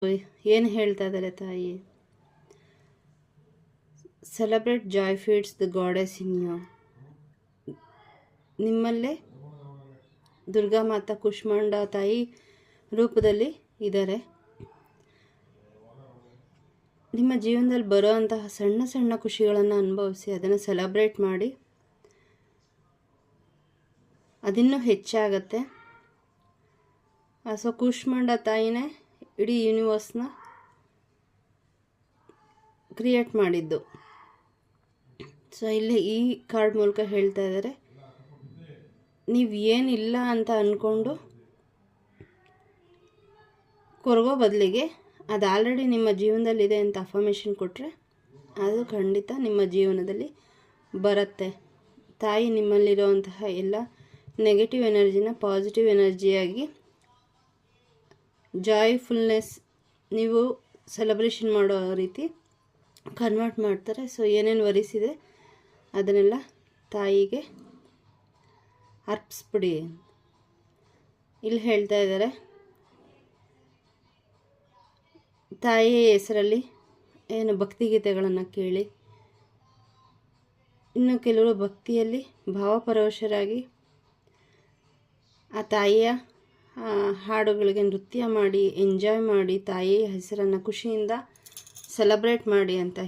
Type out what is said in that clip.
ಏನು ಹೇಳ್ತಾ ಇದ್ದಾರೆ ತಾಯಿ? Celebrate joy feeds the goddess in you. ನಿಮ್ಮಲ್ಲೇ ದುರ್ಗಾ ಮಾತಾ ಕುಷ್ಮಾಂಡ ತಾಯಿ ರೂಪದಲ್ಲಿ ಇದ್ದಾರೆ. ನಿಮ್ಮ ಜೀವನದಲ್ಲಿ ಬರೋವಂತಹ ಸಣ್ಣ ಸಣ್ಣ ಖುಷಿಗಳನ್ನು ಅನುಭವಿಸಿ ಅದನ್ನು ಸೆಲೆಬ್ರೇಟ್ ಮಾಡಿ. ಅದಿನ್ನೂ ಹೆಚ್ಚಾಗತ್ತೆ. ಸೊ ಕುಷ್ಮಾಂಡ ತಾಯಿನೇ ಇಡೀ ಯೂನಿವರ್ಸ್ನ ಕ್ರಿಯೇಟ್ ಮಾಡಿದ್ದು. ಸೊ ಇಲ್ಲಿ ಈ ಕಾರ್ಡ್ ಮೂಲಕ ಹೇಳ್ತಾ ಇದ್ದಾರೆ, ನೀವು ಏನಿಲ್ಲ ಅಂತ ಅಂದ್ಕೊಂಡು ಕೊರಗೋ ಬದಲಿಗೆ ಅದು ಆಲ್ರೆಡಿ ನಿಮ್ಮ ಜೀವನದಲ್ಲಿದೆ ಅಂತ ಅಫರ್ಮೇಷನ್ ಕೊಟ್ಟರೆ ಅದು ಖಂಡಿತ ನಿಮ್ಮ ಜೀವನದಲ್ಲಿ ಬರುತ್ತೆ. ತಾಯಿ ನಿಮ್ಮಲ್ಲಿರುವಂತಹ ಎಲ್ಲ ನೆಗೆಟಿವ್ ಎನರ್ಜಿನ ಪಾಸಿಟಿವ್ ಎನರ್ಜಿಯಾಗಿ ಜಾಯ್ಫುಲ್ನೆಸ್ ನೀವು ಸೆಲೆಬ್ರೇಷನ್ ಮಾಡೋ ರೀತಿ ಕನ್ವರ್ಟ್ ಮಾಡ್ತಾರೆ. ಸೊ ಏನೇನು ವರಿಸಿದೆ ಅದನ್ನೆಲ್ಲ ತಾಯಿಗೆ ಅರ್ಪಿಸ್ಬಿಡಿ. ಇಲ್ಲಿ ಹೇಳ್ತಾ ಇದ್ದಾರೆ, ತಾಯಿಯ ಹೆಸರಲ್ಲಿ ಏನು ಭಕ್ತಿಗೀತೆಗಳನ್ನು ಕೇಳಿ. ಇನ್ನು ಕೆಲವರು ಭಕ್ತಿಯಲ್ಲಿ ಭಾವಪರವಶರಾಗಿ ಆ ತಾಯಿಯ ಹಾಡುಗಳಿಗೆ ನೃತ್ಯ ಮಾಡಿ ಎಂಜಾಯ್ ಮಾಡಿ ತಾಯಿಯ ಹೆಸರನ್ನು ಖುಷಿಯಿಂದ ಸೆಲೆಬ್ರೇಟ್ ಮಾಡಿ ಅಂತ